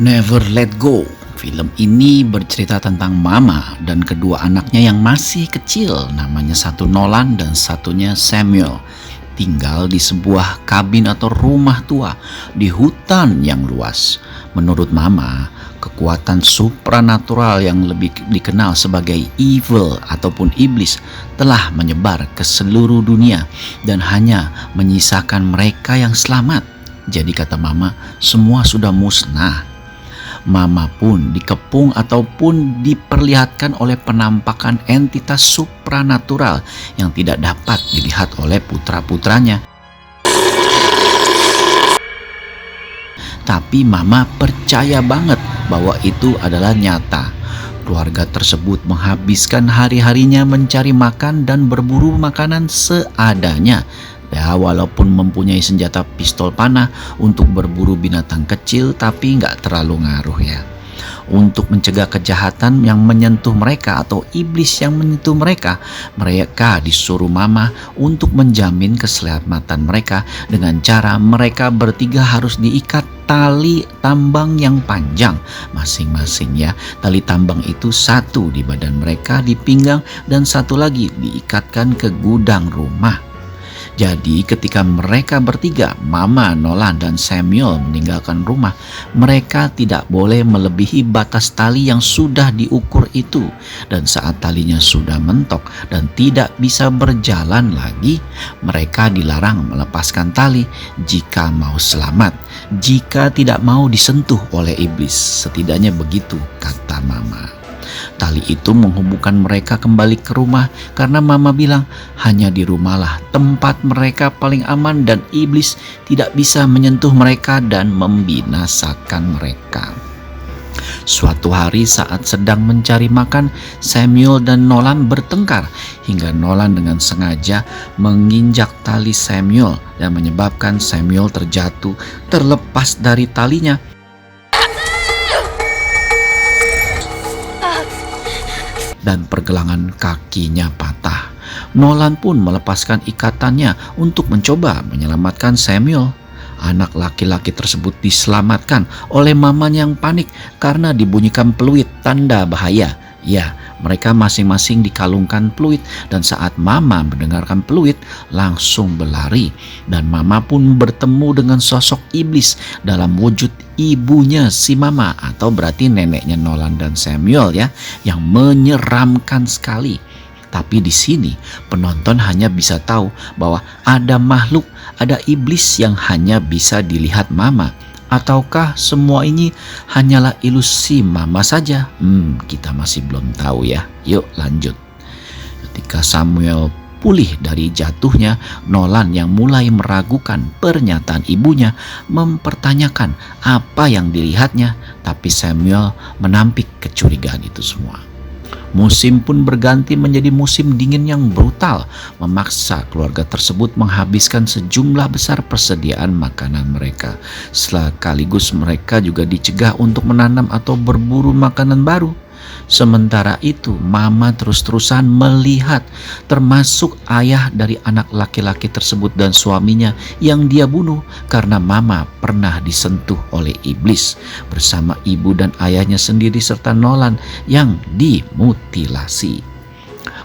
Never Let Go. Film ini bercerita tentang mama dan kedua anaknya yang masih kecil, namanya satu Nolan dan satunya Samuel. Tinggal di sebuah kabin atau rumah tua di hutan yang luas. Menurut mama, kekuatan supranatural yang lebih dikenal sebagai evil ataupun iblis telah menyebar ke seluruh dunia dan hanya menyisakan mereka yang selamat. Jadi kata mama, semua sudah musnah. Mama pun dikepung ataupun diperlihatkan oleh penampakan entitas supranatural yang tidak dapat dilihat oleh putra-putranya. Tapi mama percaya banget bahwa itu adalah nyata. Keluarga tersebut menghabiskan hari-harinya mencari makan dan berburu makanan seadanya. Ya, walaupun mempunyai senjata pistol panah untuk berburu binatang kecil, tapi nggak terlalu ngaruh ya. Untuk mencegah kejahatan yang menyentuh mereka atau iblis yang menyentuh mereka, mereka disuruh mama untuk menjamin keselamatan mereka dengan cara mereka bertiga harus diikat tali tambang yang panjang masing-masing ya. Tali tambang itu satu di badan mereka di pinggang dan satu lagi diikatkan ke gudang rumah. Jadi ketika mereka bertiga, Mama, Nolan, dan Samuel meninggalkan rumah, mereka tidak boleh melebihi batas tali yang sudah diukur itu. Dan saat talinya sudah mentok dan tidak bisa berjalan lagi, mereka dilarang melepaskan tali jika mau selamat, jika tidak mau disentuh oleh iblis. Setidaknya begitu kata Mama. Tali itu menghubungkan mereka kembali ke rumah karena mama bilang hanya di rumahlah tempat mereka paling aman dan iblis tidak bisa menyentuh mereka dan membinasakan mereka. Suatu hari saat sedang mencari makan, Samuel dan Nolan bertengkar hingga Nolan dengan sengaja menginjak tali Samuel dan menyebabkan Samuel terjatuh terlepas dari talinya. Dan pergelangan kakinya patah. Nolan pun melepaskan ikatannya untuk mencoba menyelamatkan Samuel. Anak laki-laki tersebut diselamatkan oleh mamanya yang panik karena dibunyikan peluit tanda bahaya. Ya, mereka masing-masing dikalungkan peluit dan saat mama mendengarkan peluit langsung berlari. Dan mama pun bertemu dengan sosok iblis dalam wujud ibunya si mama atau berarti neneknya Nolan dan Samuel ya, yang menyeramkan sekali. Tapi di sini penonton hanya bisa tahu bahwa ada makhluk, ada iblis yang hanya bisa dilihat mama. Ataukah semua ini hanyalah ilusi mama saja? Kita masih belum tahu ya. Yuk lanjut. Ketika Samuel pulih dari jatuhnya, Nolan yang mulai meragukan pernyataan ibunya mempertanyakan apa yang dilihatnya, tapi Samuel menampik kecurigaan itu semua. Musim pun berganti menjadi musim dingin yang brutal, memaksa keluarga tersebut menghabiskan sejumlah besar persediaan makanan mereka. Sekaligus mereka juga dicegah untuk menanam atau berburu makanan baru. Sementara itu, mama terus-terusan melihat, termasuk ayah dari anak laki-laki tersebut dan suaminya yang dia bunuh karena mama pernah disentuh oleh iblis bersama ibu dan ayahnya sendiri serta Nolan yang dimutilasi.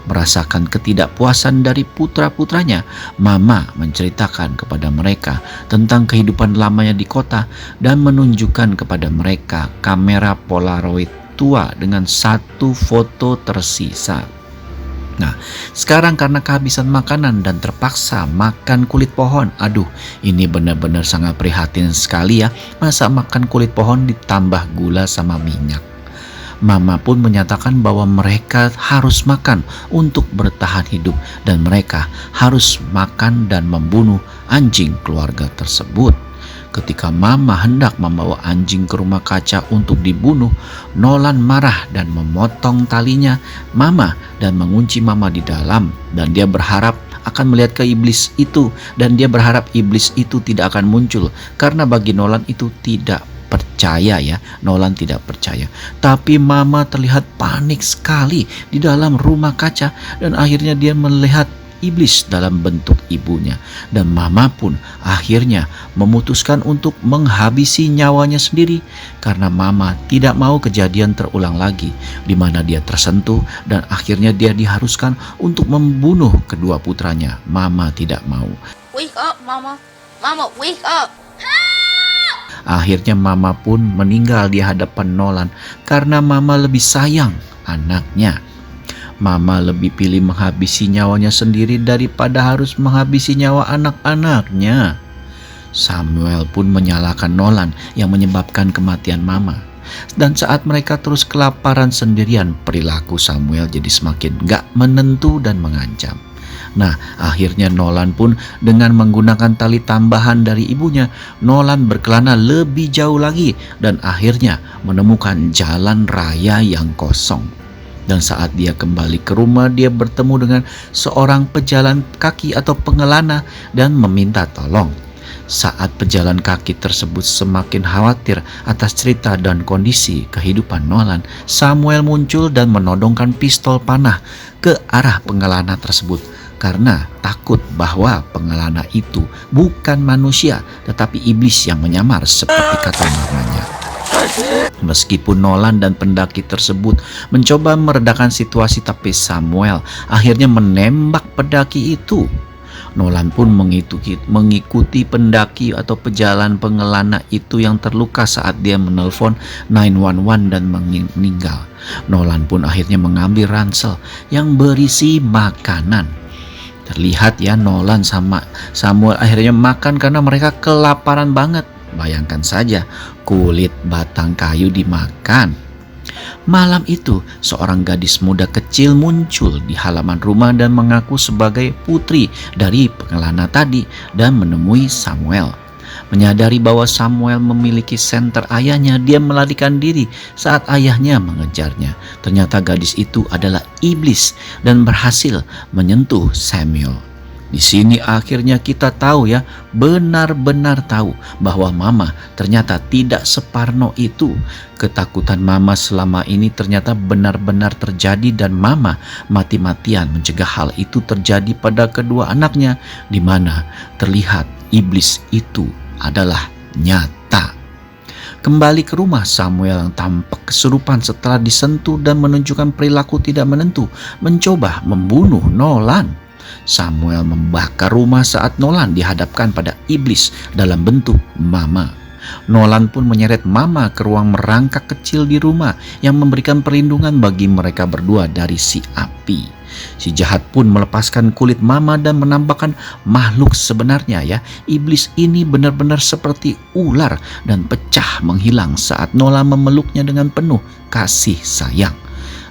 Merasakan ketidakpuasan dari putra-putranya, mama menceritakan kepada mereka tentang kehidupan lamanya di kota dan menunjukkan kepada mereka kamera Polaroid tua dengan satu foto tersisa. Nah, sekarang karena kehabisan makanan dan terpaksa makan kulit pohon. Aduh, ini benar-benar sangat prihatin sekali ya. Masa makan kulit pohon ditambah gula sama minyak. Mama pun menyatakan bahwa mereka harus makan untuk bertahan hidup dan mereka harus makan dan membunuh anjing keluarga tersebut. Ketika mama hendak membawa anjing ke rumah kaca untuk dibunuh, Nolan marah dan memotong talinya mama dan mengunci mama di dalam, dan dia berharap akan melihat ke iblis itu dan dia berharap iblis itu tidak akan muncul karena bagi Nolan itu tidak percaya ya. Nolan tidak percaya. Tapi mama terlihat panik sekali di dalam rumah kaca dan akhirnya dia melihat iblis dalam bentuk ibunya. Dan mama pun akhirnya memutuskan untuk menghabisi nyawanya sendiri karena mama tidak mau kejadian terulang lagi di mana dia tersentuh dan akhirnya dia diharuskan untuk membunuh kedua putranya. Mama tidak mau. Wake up, Mama. Mama, wake up. Akhirnya mama pun meninggal di hadapan Nolan karena mama lebih sayang anaknya. Mama lebih pilih menghabisi nyawanya sendiri daripada harus menghabisi nyawa anak-anaknya. Samuel pun menyalahkan Nolan yang menyebabkan kematian mama. Dan saat mereka terus kelaparan sendirian, perilaku Samuel jadi semakin gak menentu dan mengancam. Nah, akhirnya Nolan pun dengan menggunakan tali tambahan dari ibunya, Nolan berkelana lebih jauh lagi dan akhirnya menemukan jalan raya yang kosong. Dan saat dia kembali ke rumah, dia bertemu dengan seorang pejalan kaki atau pengelana dan meminta tolong. Saat pejalan kaki tersebut semakin khawatir atas cerita dan kondisi kehidupan Nolan, Samuel muncul dan menodongkan pistol panah ke arah pengelana tersebut karena takut bahwa pengelana itu bukan manusia tetapi iblis yang menyamar seperti kata namanya. Meskipun Nolan dan pendaki tersebut mencoba meredakan situasi, tapi Samuel akhirnya menembak pendaki itu. Nolan pun mengikuti pendaki atau pejalan pengelana itu yang terluka saat dia menelpon 911 dan meninggal. Nolan pun akhirnya mengambil ransel yang berisi makanan. Terlihat ya, Nolan sama Samuel akhirnya makan karena mereka kelaparan banget. Bayangkan saja, kulit batang kayu dimakan. Malam itu, seorang gadis muda kecil muncul di halaman rumah dan mengaku sebagai putri dari pengelana tadi dan menemui Samuel. Menyadari bahwa Samuel memiliki senter ayahnya, dia melarikan diri saat ayahnya mengejarnya. Ternyata gadis itu adalah iblis dan berhasil menyentuh Samuel. Di sini akhirnya kita tahu ya, benar-benar tahu bahwa mama ternyata tidak separno itu. Ketakutan mama selama ini ternyata benar-benar terjadi dan mama mati-matian mencegah hal itu terjadi pada kedua anaknya, di mana terlihat iblis itu adalah nyata. Kembali ke rumah, Samuel yang tampak kesurupan setelah disentuh dan menunjukkan perilaku tidak menentu, mencoba membunuh Nolan. Samuel membakar rumah saat Nolan dihadapkan pada iblis dalam bentuk mama. Nolan pun menyeret mama ke ruang merangkak kecil di rumah yang memberikan perlindungan bagi mereka berdua dari si api. Si jahat pun melepaskan kulit mama dan menampakkan makhluk sebenarnya ya. Iblis ini benar-benar seperti ular dan pecah menghilang saat Nolan memeluknya dengan penuh kasih sayang.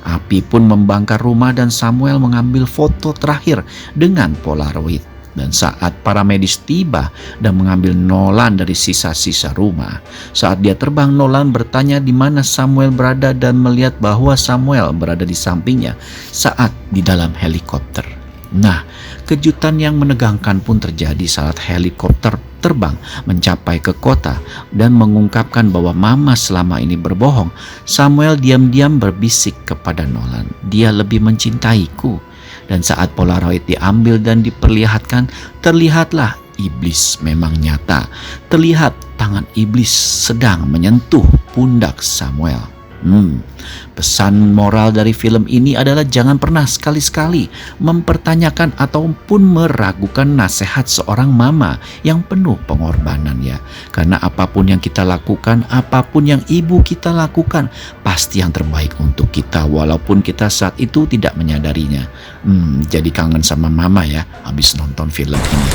Api pun membakar rumah dan Samuel mengambil foto terakhir dengan Polaroid. Dan saat para medis tiba dan mengambil Nolan dari sisa-sisa rumah, saat dia terbang, Nolan bertanya di mana Samuel berada dan melihat bahwa Samuel berada di sampingnya saat di dalam helikopter. Nah, kejutan yang menegangkan pun terjadi saat helikopter terbang mencapai ke kota dan mengungkapkan bahwa mama selama ini berbohong. Samuel diam-diam berbisik kepada Nolan, "Dia lebih mencintaiku." Dan saat Polaroid diambil dan diperlihatkan, terlihatlah iblis memang nyata. Terlihat tangan iblis sedang menyentuh pundak Samuel. Pesan moral dari film ini adalah jangan pernah sekali-sekali mempertanyakan ataupun meragukan nasihat seorang mama yang penuh pengorbanan ya. Karena apapun yang kita lakukan, apapun yang ibu kita lakukan, pasti yang terbaik untuk kita walaupun kita saat itu tidak menyadarinya. Jadi kangen sama mama ya habis nonton film ini.